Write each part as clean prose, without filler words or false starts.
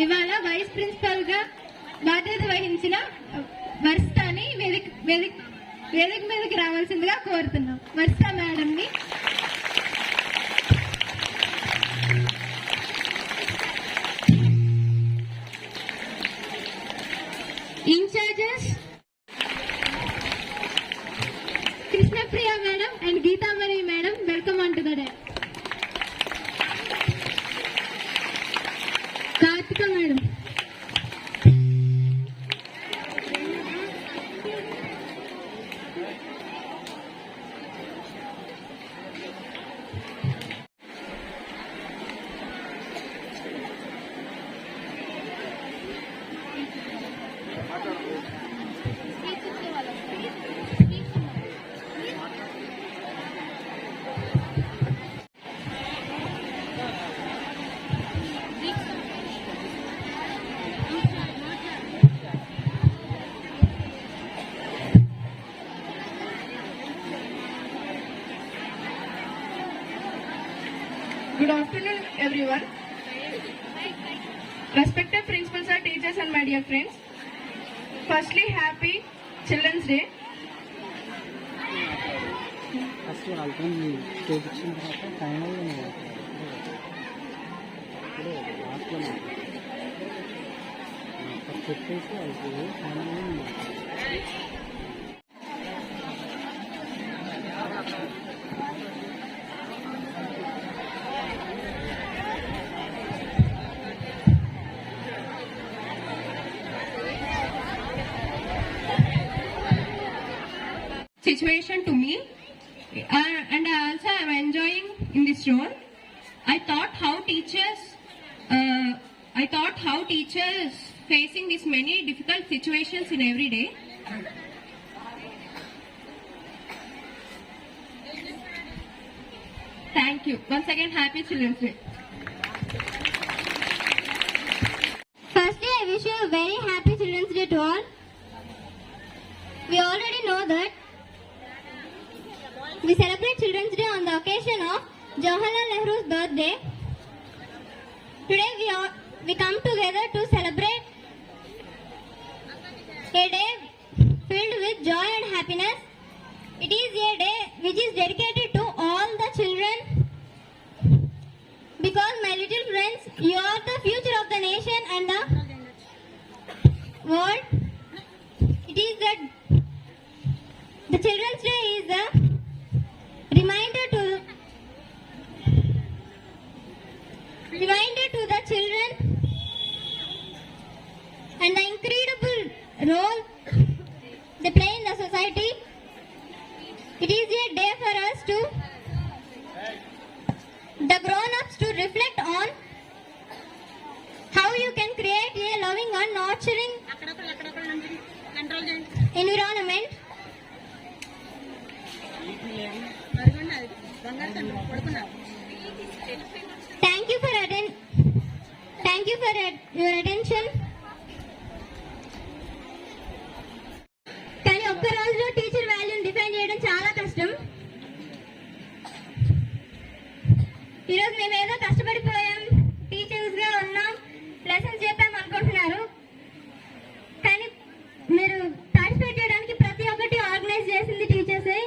ఇవాళ vice principal గా బాధ్యత వహించిన వర్షాని వేదిక మీదకి రావాల్సిందిగా కోరుతున్నాం. వర్ష మేడం ని. Incharges Krishnapriya madam and Geethamani madam, welcome on to the day. Karthika madam. Good afternoon, everyone. Respected principals, sir, teachers, and my dear friends. Firstly, happy Children's Day. First వాళ్ళతో చూపించిన తర్వాత ఫైనల్ లాస్ట్లో చెప్పేసి వాళ్ళకి final situation to me, and also I am enjoying in this role. I thought how teachers facing these many difficult situations in every day. Thank you once again. Happy Children's Day. Firstly, I wish you a very happy Children's Day to all. We already know that we celebrate Children's Day on the occasion of Jawaharlal Nehru's birthday. Today we come together to celebrate a day filled with joy and happiness. It is a day which is dedicated to all the children, because my little friends, you are the future of the nation and the world. It is that the Children's Day is a reminder to the children and the incredible role they play in the society. It is a day for us to, the grown-ups, to reflect on how you can create a loving and nurturing environment. Thank you for your attention. కానీ ఒక్క రోజులో teacher వాల్యూని define చేయడం చాలా కష్టం. ఈరోజు మేము ఏదో కష్టపడిపోయాం, టీచర్స్ గా ఉన్నాం, లెసన్స్ చెప్పాం అనుకుంటున్నారు. కానీ మీరు పార్టిసిపేట్ చేయడానికి ప్రతి ఒక్కటి ఆర్గనైజ్ చేసింది టీచర్సే.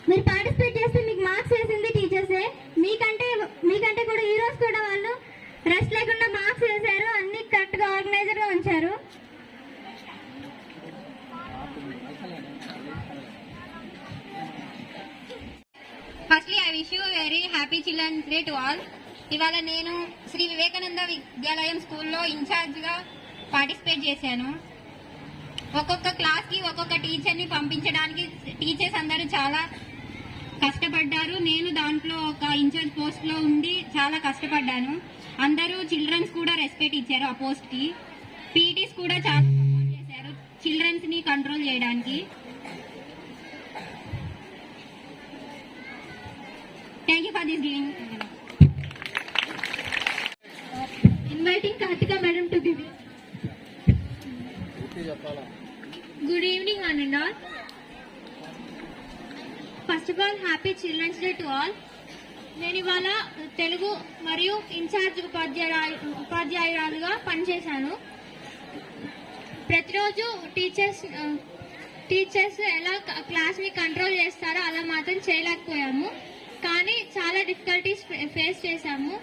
మీరు పార్టిసిపేట్ చేస్తే మీకు మార్క్స్ వేసింది టీచర్సే. మీకంటే కూడా ఈ రోజు కూడా వాళ్ళు రెస్ట్ లేకుండా మార్క్స్ వేశారు, అన్ని కరెక్ట్ గా ఆర్గనైజర్ గా ఉంచారు. Firstly I wish you very happy children's day to all. ఇవాళ నేను శ్రీ వివేకానంద విద్యాలయం స్కూల్లో ఇన్ఛార్జ్గా పార్టిసిపేట్ చేశాను. ఒక్కొక్క క్లాస్కి ఒక్కొక్క టీచర్ని పంపించడానికి టీచర్స్ అందరూ చాలా కష్టపడ్డారు. నేను దాంట్లో ఒక ఇన్ఛార్జ్ పోస్ట్లో ఉండి చాలా కష్టపడ్డాను. అందరూ చిల్డ్రన్స్ కూడా రెస్పెక్ట్ ఇచ్చారు ఆ పోస్ట్కి. పీటీస్ కూడా చాలా సపోర్ట్ చేశారు చిల్డ్రన్స్ని కంట్రోల్ చేయడానికి. Thank you for this giving. Inviting Kartika madam to give it. Good evening, one and all. First of all, happy Children's Day to all. నేను ఇవాళ తెలుగు మరియు ఇన్ఛార్జ్ ఉపాధ్యాయురాలుగా పనిచేశాను. ప్రతిరోజు టీచర్స్ ఎలా క్లాస్ని కంట్రోల్ చేస్తారో అలా మాత్రం చేయలేకపోయాము, కానీ చాలా డిఫికల్టీస్ ఫేస్ చేశాము.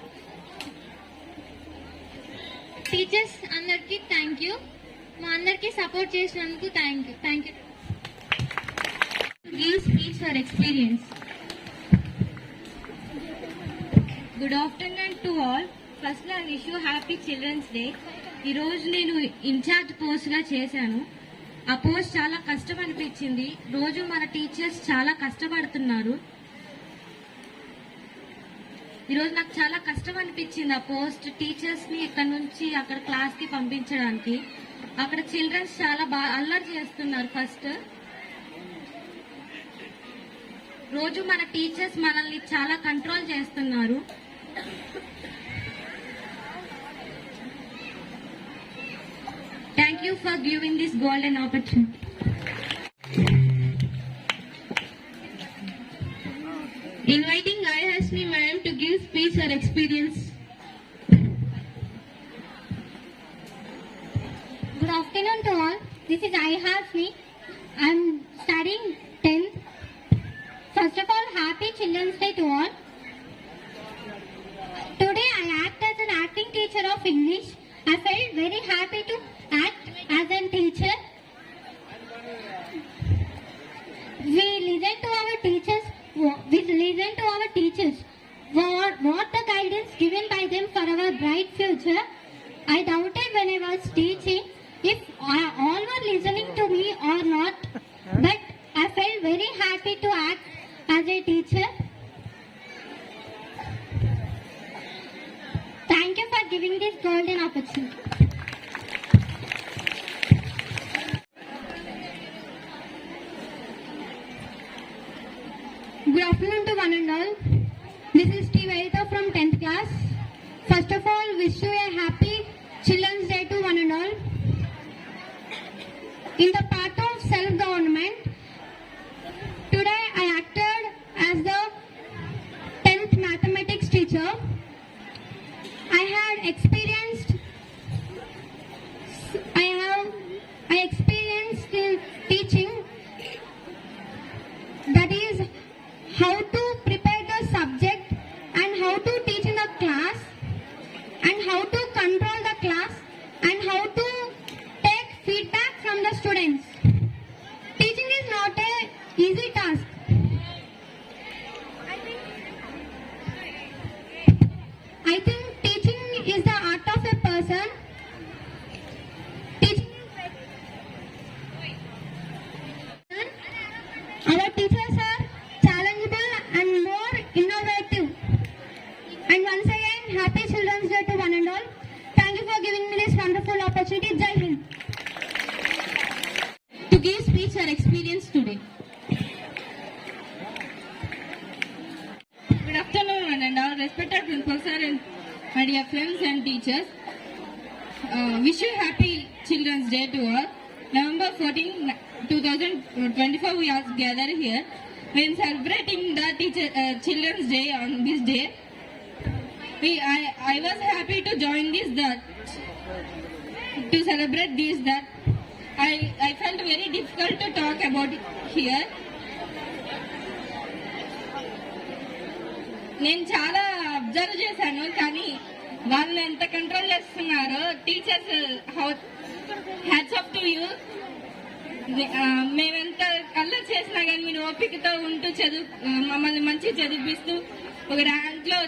టీచర్స్ అందరికీ థ్యాంక్ యూ. మా అందరికీ సపోర్ట్ చేసినందుకు thank you. Give speech for experience. Good afternoon to all. First I wish you happy Children's Day. ఈ రోజు నేను ఇన్ఛార్జ్ పోస్ట్గా చేశాను. ఆ పోస్ట్ చాలా కష్టం అనిపించింది. రోజు మన టీచర్స్ చాలా కష్టపడుతున్నారు. ఈరోజు నాకు చాలా కష్టం అనిపించింది ఆ పోస్ట్. టీచర్స్ని ఇక్కడ నుంచి అక్కడ క్లాస్కి పంపించడానికి. అక్కడ చిల్డ్రన్స్ చాలా బాగా అల్లరి చేస్తున్నారు. ఫస్ట్ రోజు మన టీచర్స్ మనల్ని చాలా కంట్రోల్ చేస్తున్నారు. Thank you for giving this golden opportunity. Inviting Ayahasni Ma'am to give speech her experience. Good afternoon to all. This is Ayahasni. I am studying 10th. First of all, happy Children's Day to all. Today I act as an acting teacher of English. I felt very happy to act as a teacher. We listen to our teachers. What the guidance given by them for our bright future. I doubted when I was teaching if all were listening to me or not, but I felt very happy to act as a teacher. Thank you for giving this golden opportunity. Good afternoon to one and all. This is T. Vedita from 10th class. First of all, wish you a happy Children's Day to one and all. In the part of self-government, today I acted as the 10th mathematics teacher. I experienced in teaching, that is how to prepare the subject and how to teach in the class and how to control the class and how to take feedback from the students. Teaching is not a easy task. I think teaching is the art of a person. Teaching is our teachers are challengeable and more innovative. And once again, happy Children's Day to one and all. Thank you for giving me this wonderful opportunity. Jai Hind. To give speech or experience today. Good afternoon, one and all. Respected principal sir and my dear friends and teachers. Wish you happy Children's Day to all. November 14, 2024, we are gathered here. We are celebrating the Children's Day on this day. I was happy to join to celebrate that. I felt very difficult to talk about it here. నేను చాలా observe చేశాను, కానీ వాళ్ళని ఎంత control చేస్తున్నారో teachers. Hats off to you. మేమెంత అల్లరి చేసినా కానీ మీరు ఓపికతో ఉంటూ మమ్మల్ని మంచి చదివిస్తూ ఒక ర్యాంక్ లో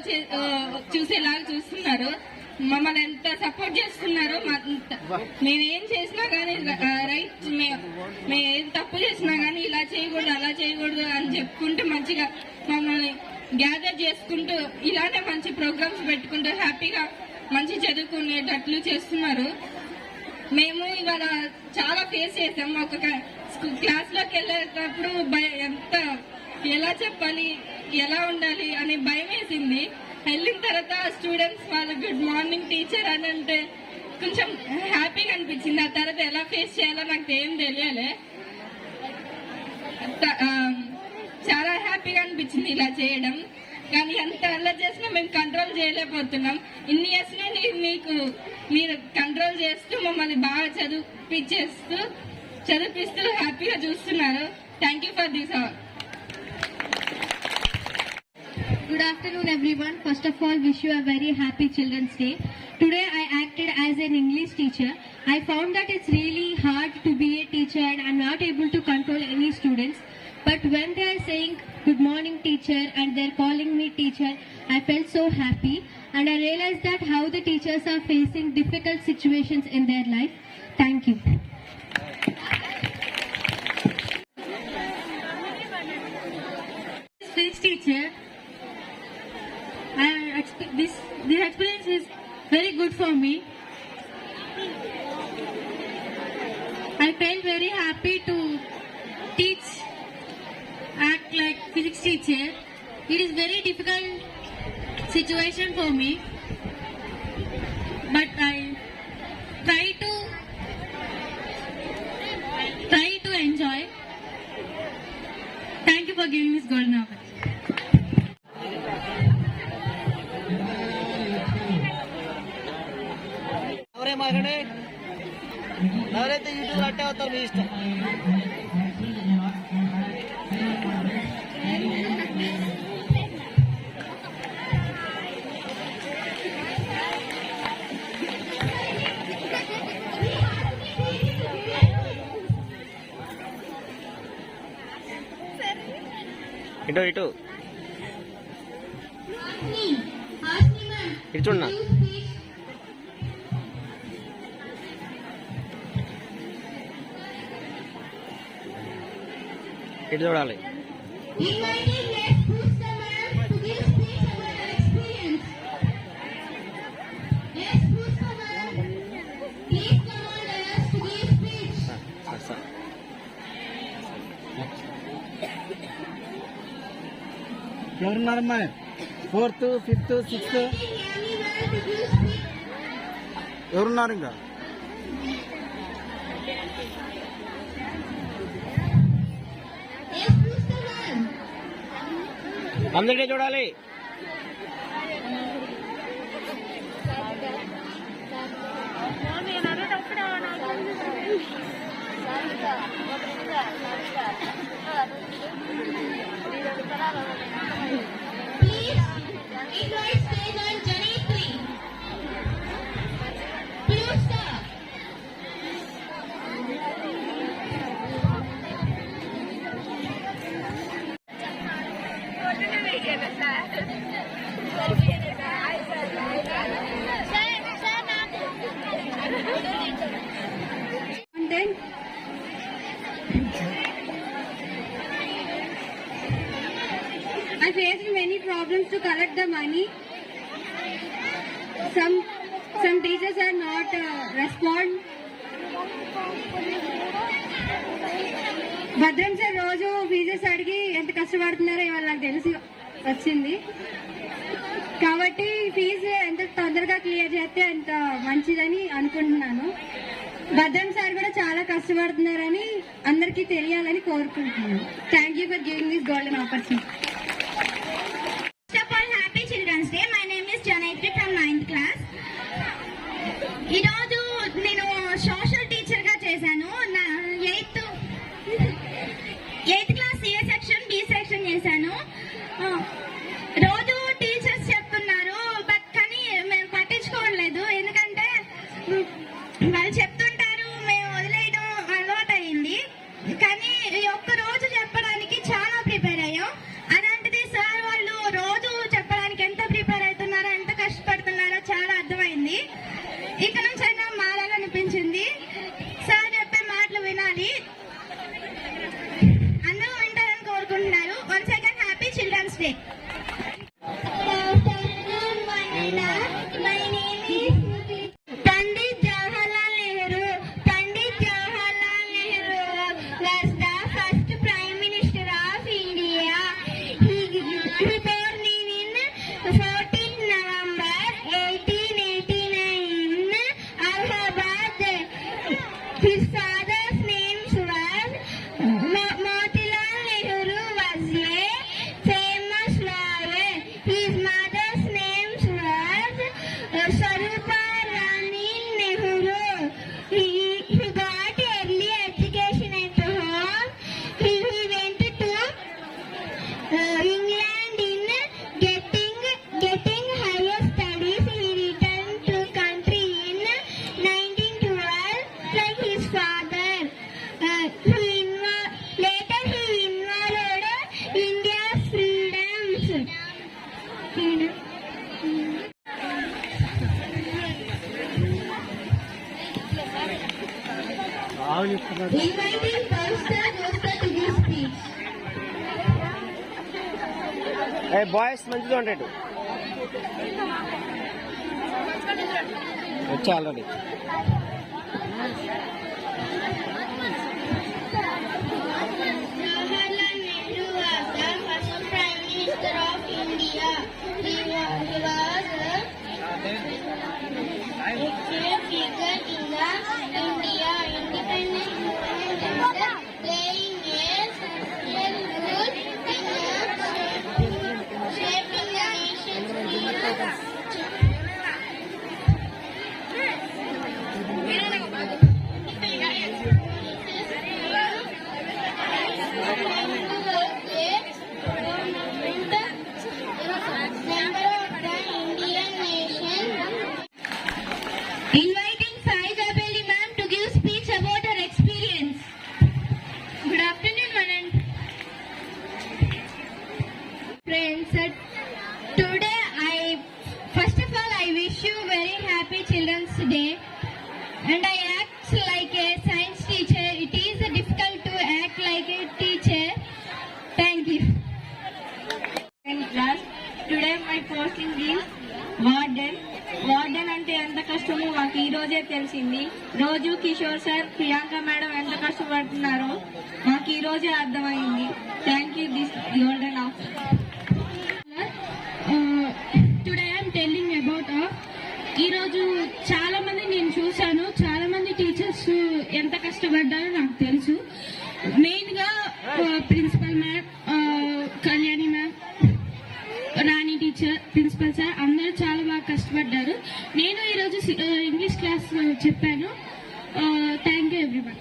చూసేలాగా చూస్తున్నారు. మమ్మల్ని ఎంత సపోర్ట్ చేస్తున్నారో. మేమేం చేసినా కానీ రైట్, మేము ఏం తప్పు చేసినా కానీ ఇలా చేయకూడదు అలా చేయకూడదు అని చెప్పుకుంటూ మంచిగా మమ్మల్ని గ్యాదర్ చేసుకుంటూ ఇలానే మంచి ప్రోగ్రామ్స్ పెట్టుకుంటూ హ్యాపీగా మంచి చదువుకునేటట్లు చేస్తున్నారు. మేము ఇవాళ చాలా ఫేస్ చేసాము. ఒక క్లాస్ లోకి వెళ్ళేటప్పుడు ఎలా చెప్పాలి, ఎలా ఉండాలి అనే భయం వేసింది. వెళ్ళిన తర్వాత స్టూడెంట్స్ వాళ్ళు గుడ్ మార్నింగ్ టీచర్ అని అంటే కొంచెం హ్యాపీగా అనిపించింది. ఆ తర్వాత ఎలా ఫేస్ చేయాలో నాకు ఏం తెలియాలి. చాలా హ్యాపీగా అనిపించింది ఇలా చేయడం. కానీ ఎంత అల్లరి చేసినా మేము కంట్రోల్ చేయలేకపోతున్నాం. ఇన్ని ఇయర్స్ నుండి మీరు కంట్రోల్ చేస్తూ మమ్మల్ని బాగా చదివిపిస్తూ హ్యాపీగా చూస్తున్నారు. Thank you for this hour. Good afternoon, everyone. First of all, wish you a very happy Children's Day. Today, I acted as an English teacher. I found that it's really hard to be a teacher and I'm not able to control any students. But when they are saying, "Good morning, teacher," and they're calling me teacher, I felt so happy. And I realized that how the teachers are facing difficult situations in their life. Thank you. Speech teacher. This experience is very good for me. I felt very happy to act like physics teacher. It is very difficult situation for me, but I try to enjoy. Thank you for giving this golden opportunity. ఎవరైతే YouTube అట్టే అవుతారు మీ ఇష్టం. ఇటు ఇటు ఇటు చూడన్నా. ఇటు చూడాలి. ఎవరున్నారమ్మా? 4th, 5th, 6th ఎవరున్నారు? ఇంకా అందరికీ చూడాలి. I faced many problems to collect the money. Some teachers are not respond. భద్రం సార్ రోజు ఫీజెస్ అడిగి ఎంత కష్టపడుతున్నారో ఇవాళ నాకు తెలిసి వచ్చింది. కాబట్టి ఫీజు ఎంత తొందరగా క్లియర్ చేస్తే అంత మంచిదని అనుకుంటున్నాను. భద్రం సార్ కూడా చాలా కష్టపడుతున్నారని అందరికీ తెలియాలని కోరుకుంటున్నాను. Thank you for giving this golden opportunity. First of all, happy Children's Day. My name is Janayatri from 9th class. ఈ రోజు నేను సోషల్ టీచర్ గా చేశాను. నా 8th క్లాస్ ఏ సెక్షన్, బి సెక్షన్ చేశాను. రోజు టీచర్స్ చెప్తున్నారు, బట్ కానీ మేము పట్టించుకోవట్లేదు. ఎందుకంటే వాళ్ళు చెప్తుంటారు, మేము వదిలేయడం అలవాటు అయింది. కానీ ఒక్క రోజు చెప్పడానికి చాలా ప్రిపేర్ అయ్యాం. అలాంటిది సార్ వాళ్ళు రోజు చెప్పడానికి ఎంత ప్రిపేర్ అవుతున్నారో, ఎంత కష్టపడుతున్నారో చాలా అర్థమైంది. ఇక నుంచి అయినా మారాలనిపించింది. సార్ చెప్పే మాటలు వినాలి, అందరూ వింటారని కోరుకుంటున్నారు. Once again happy children's day. Pandit Jawaharlal Nehru was the first Prime Minister of India. He born in 14th November 1889 in Allahabad. His father's names was Motilal Nehru was a famous Inviting Pastor Joseph to give speech. A boys మంచిగా ఉంటాడు వచ్చా already Jawaharlal Nehru was the first Prime Minister of India. He was a figure in the India independence movement, playing a central role in shaping the nation's freedom. Inviting Sai Jabeli ma'am to give speech about her experience. Good afternoon, Manan. Friends, today first of all I wish you very happy Children's Day. And I act like a science teacher. It is difficult to act like a teacher. Thank you. In class, today my posting is warden. Warden అంటే ఎంత కష్టమో మాకు ఈ రోజే తెలిసింది. రోజు Kishore sir, Priyanka madam ఎంత కష్టపడుతున్నారో మాకు ఈ రోజే అర్థమైంది. Thank you this golden of. Today I'm telling about ఈరోజు చాలా మంది నేను చూశాను, చాలా మంది టీచర్స్ ఎంత కష్టపడ్డారో నాకు తెలుసు. మెయిన్ గా ప్రిన్సిపల్ మ్యామ్, కళ్యాణి మ్యామ్, రాణి టీచర్, ప్రిన్సిపల్ సార్ అందరూ చాలా బాగా కష్టపడ్డారు. నేను ఈరోజు ఇంగ్లీష్ క్లాస్ చెప్పాను. Thank you everyone.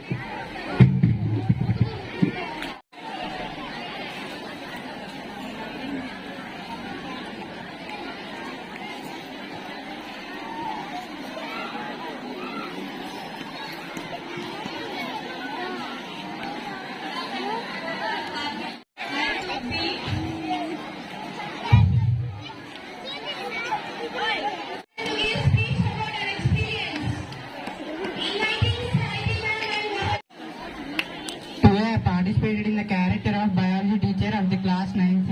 Today I participated in the character of biology teacher of the class 9C.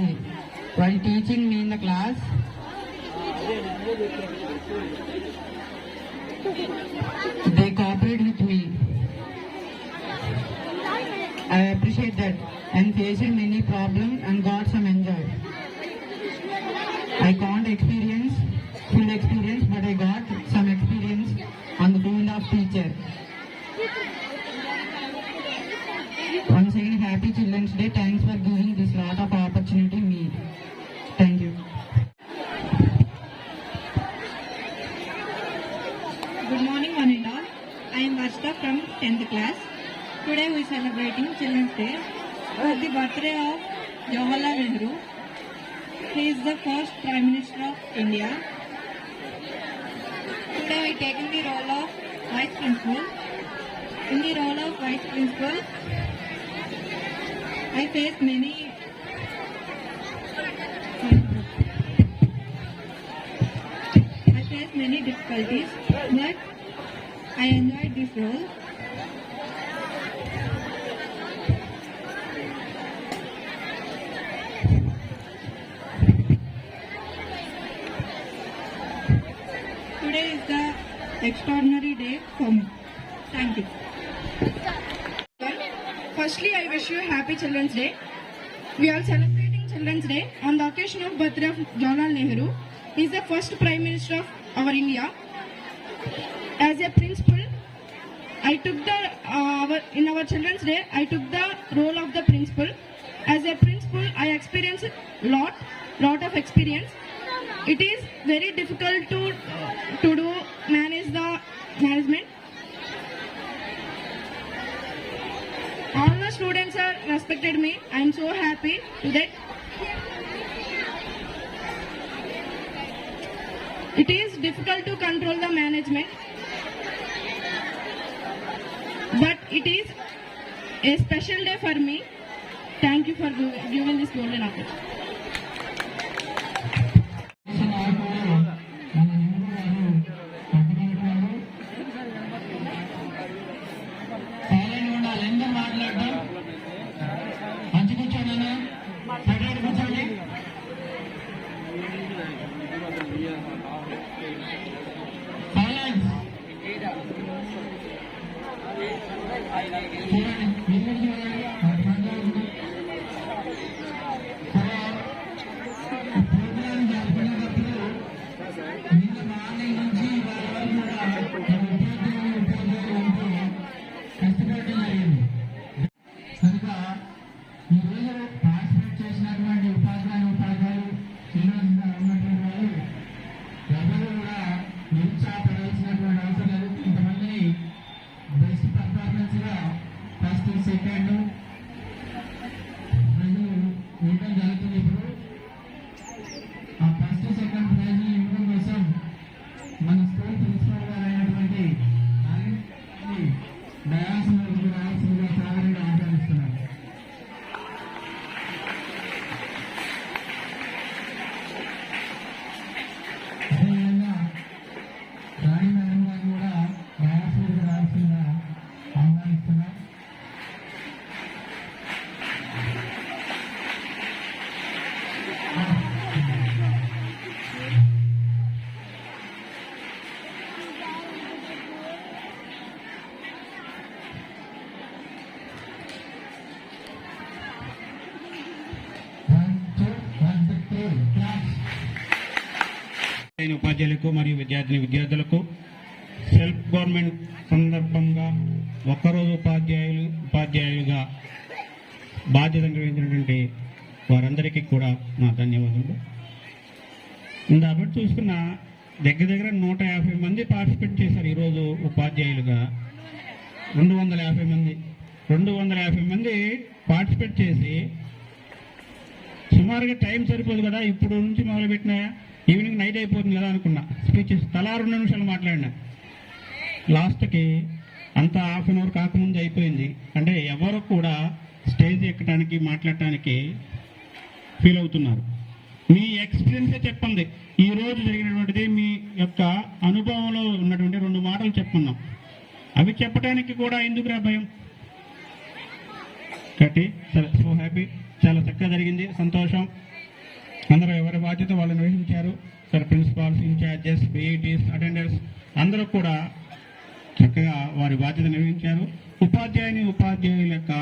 While teaching me in the class, they cooperated with me. I appreciate that and faced many problems and got some enjoy. I can't experience full experience, but I got some experience on the field of teacher. Once again, happy Children's Day. Thanks for giving this lot of opportunity me. Thank you. Good morning, one and all. I am Varshita from 10th class. Today we are celebrating Children's Day for the birthday of Jawaharlal Nehru. He is the first Prime Minister of India. Today I taken the role of Vice Principal. In the role of Vice Principal, I faced many difficulties, but I enjoyed this role. Today is the extraordinary day for me. Thank you. Firstly, I wish you a happy Children's Day. We are celebrating Children's Day on the occasion of birthday of Jawaharlal Nehru. He is the first Prime Minister of our India. As a principal, I took in our Children's Day, I took the role of the principal. As a principal, I experienced lot of experience. It is very difficult to manage the management. All the students are respected me. I am so happy to that. It is difficult to control the management, but it is a special day for me. Thank you for giving this golden opportunity. Silent ఈరోజు participate చేసినటువంటి ఉపాధ్యాయులు సీనియర్స్గా ఉన్నటువంటి వాళ్ళు ఎవరు కూడా నిరుత్సాహపడాల్సినటువంటి అవసరం లేదు. కొంతమందిని బెస్ట్ పర్ఫార్మెన్స్గా ఫస్ట్ సెకండ్ ప్రైజులు ఇవ్వడం జరుగుతుంది. ఇప్పుడు ఆ ఫస్ట్ సెకండ్ ప్రైజులు ఇవ్వడం కోసం మన స్కూల్ ప్రిన్సిపల్ గారు అయినటువంటి డయాస్ రావాల్సిందిగా సాగరంగా ఆహ్వానిస్తున్నారు. అదేవిధంగా రాణి మేడం గారు కూడా డయాస్ రావాల్సిందిగా ఆహ్వానిస్తున్నారు. ఉపాధ్యాయులకు మరియు విద్యార్థులకు సెల్ఫ్ గవర్నమెంట్ సందర్భంగా ఒక్కరోజు ఉపాధ్యాయులుగా బాధ్యత నిర్వహించినటువంటి వారందరికీ కూడా నా ధన్యవాదాలు. కాబట్టి చూసుకున్న దగ్గర 150 మంది పార్టిసిపేట్ చేశారు ఈరోజు ఉపాధ్యాయులుగా. 250 మంది పార్టిసిపేట్ చేసి సుమారుగా టైం సరిపోదు కదా, ఇప్పుడు నుంచి మొదలుపెట్టిన ఈవినింగ్ నైట్ అయిపోతుంది కదా అనుకున్నా. స్పీచెస్ తలా 2 నిమిషాలు మాట్లాడినా, లాస్ట్కి అంతా హాఫ్ అన్ అవర్ కాకముందు అయిపోయింది. అంటే ఎవరు కూడా స్టేజ్ ఎక్కడానికి మాట్లాడటానికి ఫీల్ అవుతున్నారు. మీ ఎక్స్పీరియన్సే చెప్పండి. ఈ రోజు జరిగినటువంటిది మీ యొక్క అనుభవంలో ఉన్నటువంటి 2 మాటలు చెప్పుకున్నాం. అవి చెప్పడానికి కూడా ఎందుకురా భయం? కాబట్టి సరే, సో హ్యాపీ, చాలా చక్కగా జరిగింది, సంతోషం. అందరూ ఎవరి బాధ్యత వాళ్ళు నిర్వహించారు. సరే, ప్రిన్సిపాల్స్, ఇన్ఛార్జెస్, పీఈటీస్, అటెండర్స్ అందరూ కూడా చక్కగా వారి బాధ్యత నిర్వహించారు. ఉపాధ్యాయుల యొక్క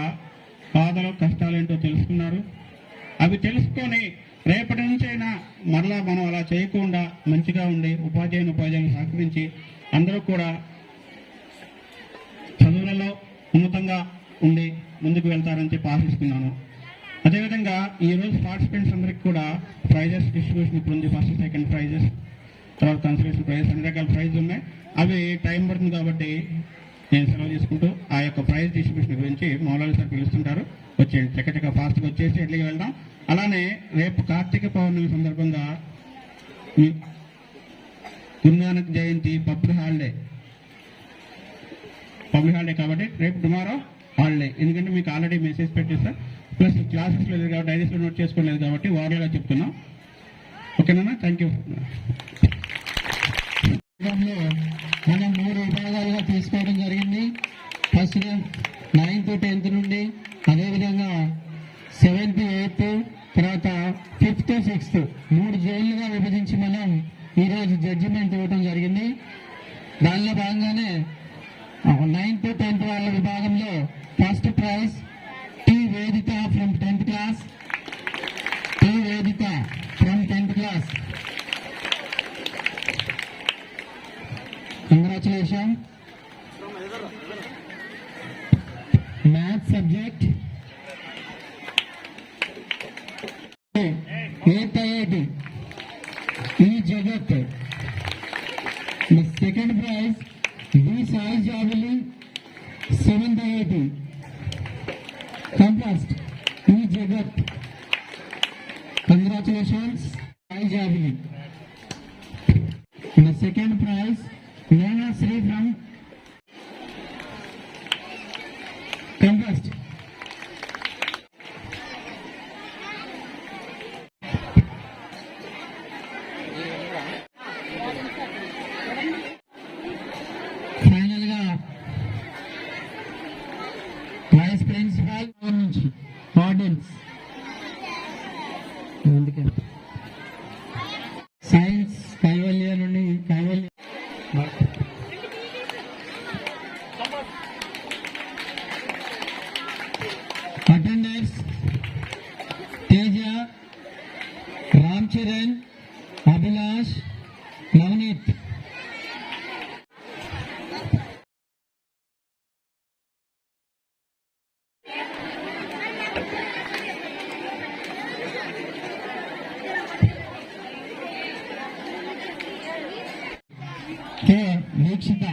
బాధలు కష్టాలు ఏంటో తెలుసుకున్నారు. అవి తెలుసుకొని రేపటి నుంచి అయినా మరలా మనం అలా చేయకుండా మంచిగా ఉండి ఉపాధ్యాయులు సహకరించి అందరూ కూడా చదువులలో ఉన్నతంగా ఉండి ముందుకు వెళ్తారని చెప్పి ఆశిస్తున్నాను. అదేవిధంగా ఈరోజు పార్టిసిపెంట్స్ అందరికీ కూడా ప్రైజెస్ డిస్ట్రిబ్యూషన్ ఇప్పుడు ఉంది. ఫస్ట్ సెకండ్ ప్రైజెస్, తర్వాత కన్సలేషన్ ప్రైజెస్, అన్ని రకాల ప్రైజెస్ ఉన్నాయి. అవి టైం పడుతుంది కాబట్టి నేను సెలవు తీసుకుంటూ ఆ యొక్క ప్రైజ్ డిస్ట్రిబ్యూషన్ గురించి మౌలాలి సార్ పిలుస్తుంటారు. వచ్చేయండి, చక్కగా ఫాస్ట్గా వచ్చేసి ఎట్లకి వెళ్దాం. అలానే రేపు కార్తీక పౌర్ణమి సందర్భంగా గురునానక్ జయంతి పబ్లిక్ హాలిడే కాబట్టి రేపు టుమారో హాలిడే. ఎందుకంటే మీకు ఆల్రెడీ మెసేజ్ పెట్టేస్తా. ప్లస్ క్లాసెస్ లేదు కాబట్టి డైరీస్లో నోట్ చేసుకోలేదు కాబట్టి వారాలుగా చెప్తున్నాం. ఓకేనా? Thank you. మనం 3 విభాగాలుగా తీసుకోవడం జరిగింది. ఫస్ట్ 9th 10th నుండి, అదేవిధంగా 7th 8th, తర్వాత 5th 6th 3 జోన్లుగా విభజించి మనం ఈరోజు జడ్జిమెంట్ ఇవ్వడం జరిగింది. దానిలో భాగంగానే 9th 10th వాళ్ళ విభాగంలో ఫస్ట్ ప్రైజ్ టీ వేదిక from 10th class. Congratulations. Math subject 8th IIT E Jagat. The second prize B Sai Javali 7th IIT. Come first E Jagat. Congratulations Sai Javali. The second prize Neha Sri from come first. Final గా vice principal నుంచి ordinance science Kaivalya నుండి attenders Teja, Ram Charan, Abhilash, Navneet. K Dikshita.